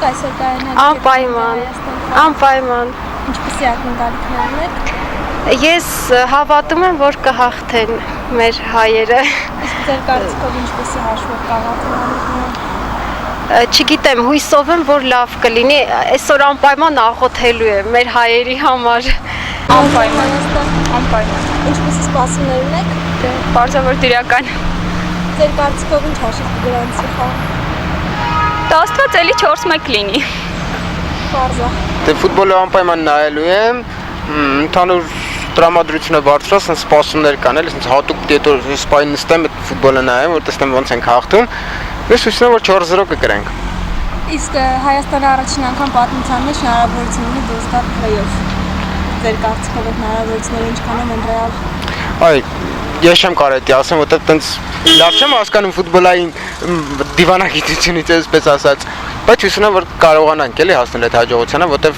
եք այսօր կայանալ։ Անպայման։ Ինչպեսի ակնկալիքներն եք։ Ես հավատում եմ, որ կհաղթեն մեր հայերը։ Իսկ ձեր կարծիքով ինչպեսի հաշվով կհաղթեն։ Չգիտեմ, հույսով եմ, որ լավ կլինի, այսօր անպայման աղոթելու եմ մեր հայերի համար։ Անպայման։ Ինչպեսի սպասումներ ունեք։ Պարզապես դրական։ Ձեր կարծիքով ինչ հաշիվ կգրանցի խաղը։ Աստված էլի 4-1 լինի։ Պարզա։ Դե ֆուտբոլը անպայման նայելու եմ, ընդհանուր տրամադրությունը բարձրաց, ասես սպասումներ կան, էլի ասես հատուկ դետոր սպային նստեմ, այդ ֆուտբոլը նայեմ, որ տեսնեմ ոնց ենք հաղթում։ Ես հույս ունեմ, որ 4-0 կգրենք։ Իսկ Հայաստանը առաջին անգամ պատմության մեջ հնարավորություն ունի դուրս գալ play-off։ Ձեր կարծիքով այդ հնարավորությունները ինչքանով են ռեալ։ Այ, ես չեմ կարող դա ասեմ, որտեղ տենց լավ չեմ հասկանում ֆուտբոլային դիվանագիտությունից, այսպես ասած, բայց հույս ունեմ, որ կարողանանք էլի հասնել այդ հաջողությանը, որտեղ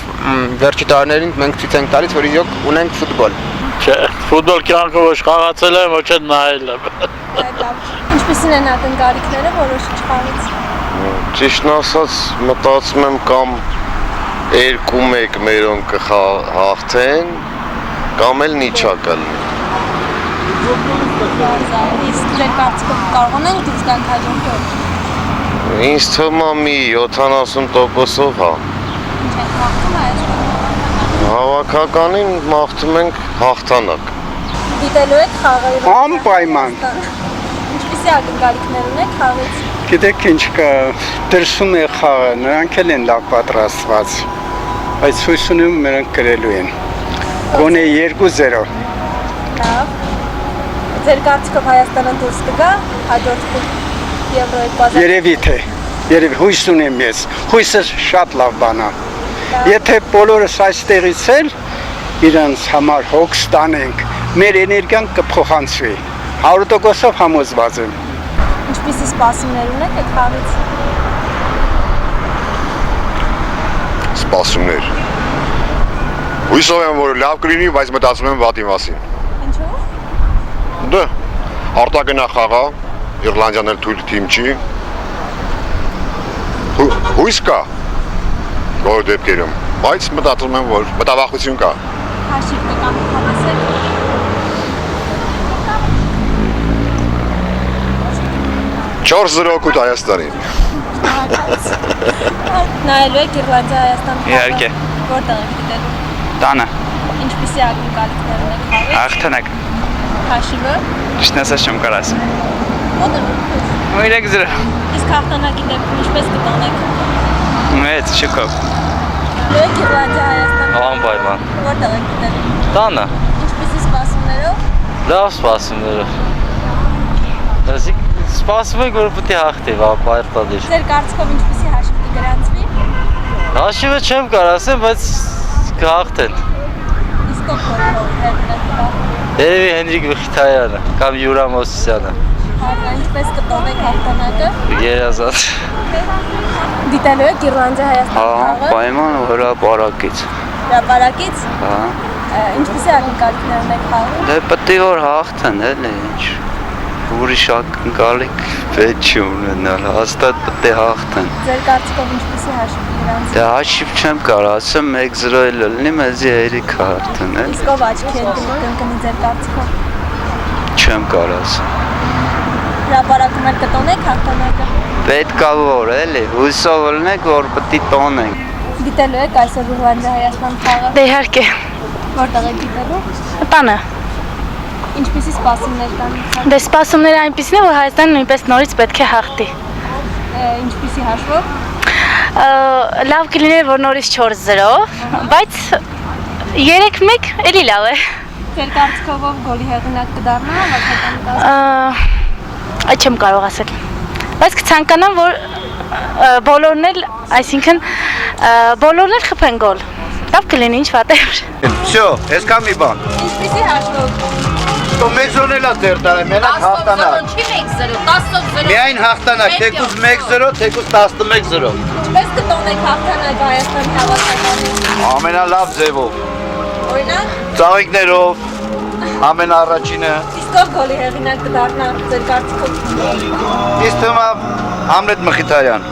վերջի տարիներին մենք ցույց ենք տալիս, որ իրոք ունենք ֆուտբոլ։ Չէ, ֆուտբոլ կյանքը ոչ խաղացել եմ, ոչ էլ նայել եմ։ Ինչպեսին են ակնկալիքները որոշիչ խաղից։ Ճիշտն ասած, մտածում եմ կամ 2-1 մերոնք կհաղթեն, կամ էլ նիչա կլինի։ Իսկ ձեր կարծիքով կարողանանք դուրս գալ հաջողությամբ։ Ինձ թվում է մի 70%-ով հա։ Ինչ եք մաղթում այսօր։ Հավաքականին մաղթում ենք հաղթանակ։ Դիտելու եք խաղը։ Անպայման։ Ինչպեսի ակնկալիքներ ունեք խաղից։ Գիտեք ինչ կա, դրսում է խաղը, նրանք էլ են լավ պատրաստված, բայց հույս ունեմ նրանք կրելու են։ Գոնե 2-0։ Լավ։ Ձեր կարծիքով Հայաստանը դուրս կգա հաջորդ Եվրոյի բազա։ Երևի հույս ունեմ ես, հույսը շատ լավ բան է։ Եթե բոլորս այստեղից էլ իրանց համար հոգ ստանենք, մեր էներգիան կփոխանցվի։ 100%-ով համոզված եմ։ Ինչպիսի սպասումներ ունեք այդ խաղից։ Սպասումներ։ Հույսով եմ, որ լավ կլինի, բայց մտածում եմ վատի մասին։ Ինչու՞։ Դե, արտագնա խաղա, Իռլանդիան էլ թույլ թիմ չի։ Հույս կա բոլոր դեպքերում, բայց մտածում եմ, որ մտավախություն կա։ Հաշիվ կգան հավասար։ 4-0 օգուտ Հայաստանին։ Նայելու եք Իռլանդիա Հայաստան խաղը։ Իհարկե։ Որտեղ եք դիտելու։ Տանը, Ինչպիսի ակնկալիքներ ունեք խաղից։ հաղթանակ, Հաշիվը։ ճիշտն ասած չեմ կարող ասել։ Ո՞րն։ 3-0։ Իսկ հաղթանակի դեպքում ինչպես կտանեք։ Մեծ շքով։ Եք Իռլանդիա Հայաստան։ Անպայման։ Որտեղ եք դիտելու։ Տանը, Ինչպիսի սպասումներով։ լավ սպասումներով։ Այսինքն սպասում ենք, որ պետք է հաղթի, պարտադիր։ Ձեր կարծիքով ինչպիսի հաշիվ կգրանցվի։ Հաշիվը չեմ կարող ասեմ, բայց կհաղթեն։ Իսկ ով կողմով։ Երևի Հենրիկ Մխիթարյանը կամ Յուրա Մոսիսյանը։ Ինչպես կտոնեք հաղթանակը։ Երազած։ Դիտելու եք Իռլանդիա Հայաստան խաղը։ Պայման հրապարակից։ Հրապարակից։ Հա։ Ինչպիսի ակնկալիքներ ունեք խաղում։ Դե պետք է որ հաղթեն, էլի ինչ։ Ուրիշ ակնկալիք պետք չի ունենալ, հաստատ պետք է հաղթեն։ Ձեր կարծիքով ինչպիսի հաշիվ կգրանցվի։ Դե հաշիվ չեմ կարող ասեմ 1-0 էլ լինի, մեզի հերիք հաղթեն, էլի։ Իսկ ով աչքի են կընկնի ձեր կարծիքով։ Չեմ կարող ասեմ։ Հրապարակում եք կտոնեք հաղթանակը։ Պետք է որ էլի, հույսով լինենք, որ պետք է տոնենք։ Դիտելու եք այսօր Իռլանդիա Հայաստան խաղը։ Դե իհարկե։ Որտեղ եք դիտելու։ Տանը։ Ինչպիսի սպասումներ կան։ Դե սպասումները այնպիսին է, որ Հայաստանը նույնպես նորից պետք է հաղթի։ Ինչպիսի հաշվով։ Լավ կլիներ, որ նորից 4-0, բայց 3-1 էլի լավ է։ Ձեր կարծիքով ով գոլի հեղինակ կդառնա հավաքական կազմում։ Այդ չեմ կարող ասել։ Բայց կցանկանամ, որ բոլորն էլ, այսինքն բոլորն էլ խփեն գոլ։ Լավ կլինի, ինչ վատ է։ Всё, այսքան մի բան։ Ինչպիսի հաշվով։ તો մեծոն էլ է ձեր տարը, մենակ հաղթանակ։ Չի 1-0, 10-0։ Միայն հաղթանակ, թեկուզ 1-0, թեկուզ 11-0։ Ինչպես կտոնեք հաղթանակ Հայաստանի հավաքականին։ Ամենալավ ձևով։ Օրինակ, Ծաղիկներով, ամենաառաջինը։ իսկ ով գոլի հեղինակ կդառնա ձեր կարծիքով։ Իսկ թվում է Համլետ Մխիթարյան։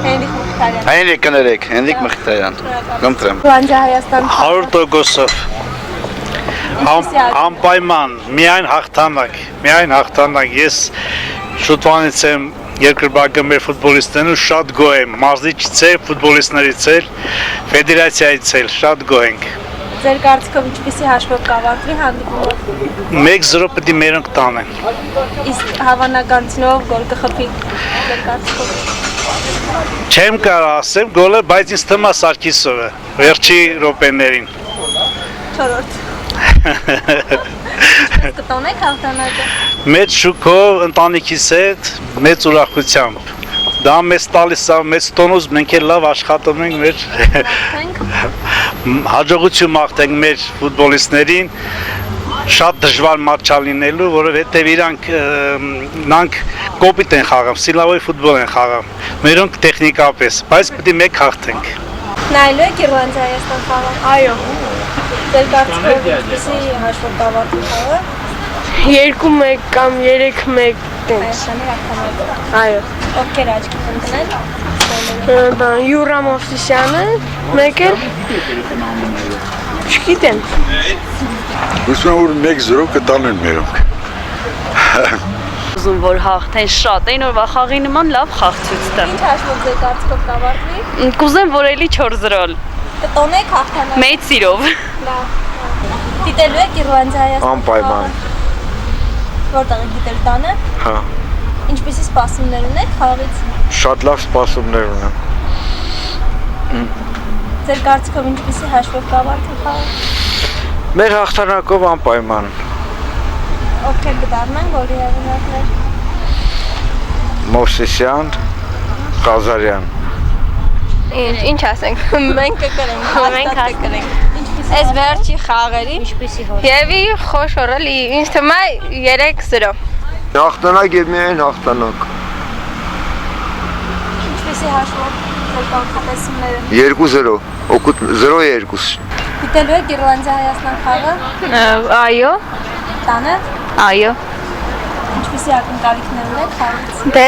Հենրիկ Մխիթարյան։ Հենրիկ կներեք, Հենրիկ Մխիթարյան։ Կընտրեմ։ Լանջա Հայաստան 100%-ով անպայման միայն հաղթանակ ես շուտվանից եմ երկրպագը մեր ֆուտբոլիստներն շատ գոհ եմ մարզիչից էլ ֆուտբոլիստներից էլ ֆեդերացիայից էլ շատ գոհ ենք Ձեր կարծիքով ինչպիսի հաշվով կավարտվի հանդիպումը 1-0 պետք է մերոնք տանեն իսկ հավանականությունով գոլ կխփի ձեր կարծիքով Չեմ կարող ասեմ գոլը բայց ինձ թվում է Սարգիսովը վերջի րոպեներին 4-րդ Կտոնեք հաղթանակը Մեծ շուկով ընտանիքիս հետ մեծ ուրախությամբ դա մեզ տալիս է մեծ տոնուս մենք էլ լավ աշխատում ենք մեր հաջողություն մաղթենք մեր ֆուտբոլիստներին շատ դժվար մատչ լինելու որովհետև իրանք կոպիտ են խաղում սիլավոյ ֆուտբոլ են խաղում մերոնք տեխնիկապես բայց պետք է մեկ հաղթենք Նայելու եք Իռլանդիա Հայաստան խաղը Այո Ձեր կարծիքով ինչպիսի հաշվով կավարտվի խաղը 2-1 կամ 3-1 տենց Հայաստանի հաղթանակը Այո Ովքեր աչքի կընկնեն Յուրա Մովսիսյանը մեկ էլ չգիտեմ Ուզում եմ որ 1-0 կտանեն մերոնք Ուզում որ հաղթեն շատ այն օրվա խաղի նման լավ խաղ ցույց տան Ինչ հաշվով ձեր կարծիքով կավարտվի Կուզեմ որ էլի 4-0 Կտոնեք հաղթանակը Մեծ սիրով Լավ Դիտելու եք Իռլանդիա Հայաստան Անպայման Որտեղ եք դիտել տանը Հա Ինչպիսի սպասումներ ունեք խաղից Շատ լավ սպասումներ ունեմ Ձեր կարծիքով ինչպիսի հաշվով կավարտվի խաղը Մեր հաղթանակով անպայման Ովքեր կդառնան գոլի հեղինակներ Մովսիսյան Ղազարյան Ինչ ասենք Մենք կկրենք հաստատ կկրենք Այս վերջի խաղերի Եվի խոշորը ինձ թվում է 3-0 Հաղթանակ եւ միայն հաղթանակ Ինչպիսի հաշվով ձեր կանխատեսումները 2-0 օգուտ 0-2 Դիտելու եք Իռլանդիա Հայաստան խաղը Այո տանը Այո Ինչպիսի ակնկալիքներ ունեք խաղից Դե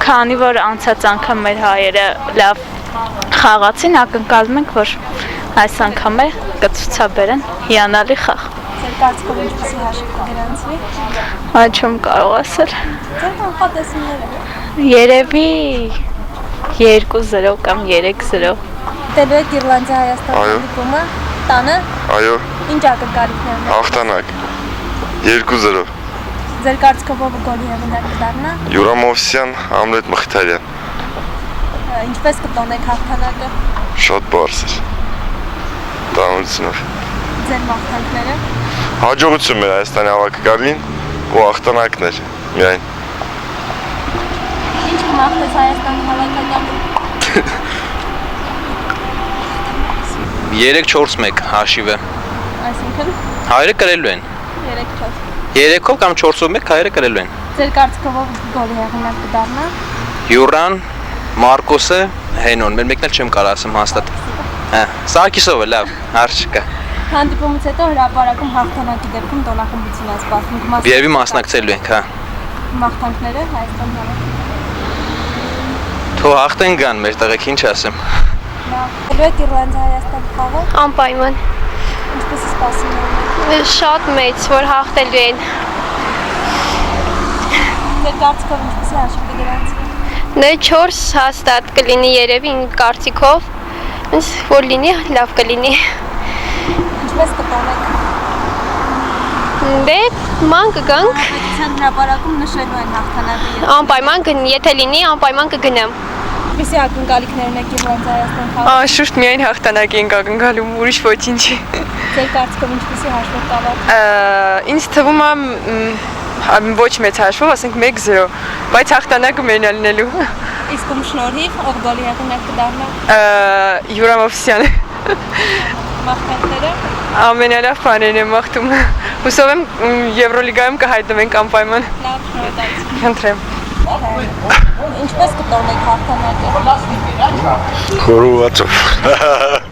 քանի որ անցած անգամ մեր հայերը լավ խաղացին ակնկալում ենք որ այս անգամ է կցուցաբերեն հիանալի խաղ Ձեր կարծիքով ինչպիսի հաշիվ կգրանցվի Այդ չեմ կարող ասել Ձեր կանխատեսումները Երևի 2-0 կամ 3-0 Դիտելու եք Իռլանդիա Հայաստան հանդիպումը տանը Այո Ինչ ակնկալիքներ ունեք հաղթանակ 2-0 Ձեր կարծիքով ով գոլի հեղինակ կդառնա Յուրա Մովսիսյան Ամլետ Մխիթարյան Ինչպես կտոնեք հաղթանակը շատ բարձր Տանությունով Ձեր մաղթանքները Հաջողություն մեր Հայաստանի հավաքակալին ու հաղթանակներ միայն Ինչ կմաղթես Հայաստանի հավաքակալին 3-4-1 հաշիվը Այսինքն Հայերը կրելու են 3-4 3-ով կամ 4-1 հայերը կրելու են Ձեր կարծիքով ով գոլի հեղինակ կդառնա Յուրան, Մարկոսը, Հենոն, մեր մեկն էլ չեմ կարող ասեմ հաստատ Հա, Սարգիսովը լավ, հարց չկա Հանդիպումից հետո հրապարակում հաղթանակի դեպքում տոնախմբություն է սպասվում Երևի մասնակցելու ենք, հա Մաղթանքները Հայաստան հավաքակալին Թող հաղթեն գան մեր տղեկ, ինչ ասեմ Դիտելու եք Իռլանդիա Հայաստան խաղը Անպայման Ինչպես սպասումներ ունեք Շատ մեծ որ հաղթելու են Ձեր կարծիքով ինչպեսի հաշիվ կգրանցվի Դե 4 հաստատ կլինի երևի իմ կարծիքով Ինձ որ լինի լավ կլինի Ինչպես կտոնեք Դե ման կգանք Պետության հրապարակում նշելու են հաղթանակը Անպայման եթե լինի անպայման կգնամ Ինչպեսի ակնկալիքներ ունեք Իռլանդիա Հայաստան խաղը Շուտ միայն հաղթանակ ենք ակնկալում ուրիշ ոչինչ Ձեր կարծիքով ինչպեսի հաշվով կավարտվի Ինձ թվում է ոչ մեծ հաշվով, ասենք 1-0, բայց հաղթանակը մերն է լինելու։ Իսկ ում շնորհիվ ով գոլի հեղինակ կդառնա Յուրա Մովսիսյանը։ Մաղթանքները Ամենալավ բաներն եմ մաղթում։ Հուսով եմ Եվրոլիգայում կհայտնվենք անպայման։ Լավ, շնորհակալություն։ Խնդրեմ։ Ինչպես կտոնեք հաղթանակը Խորովածով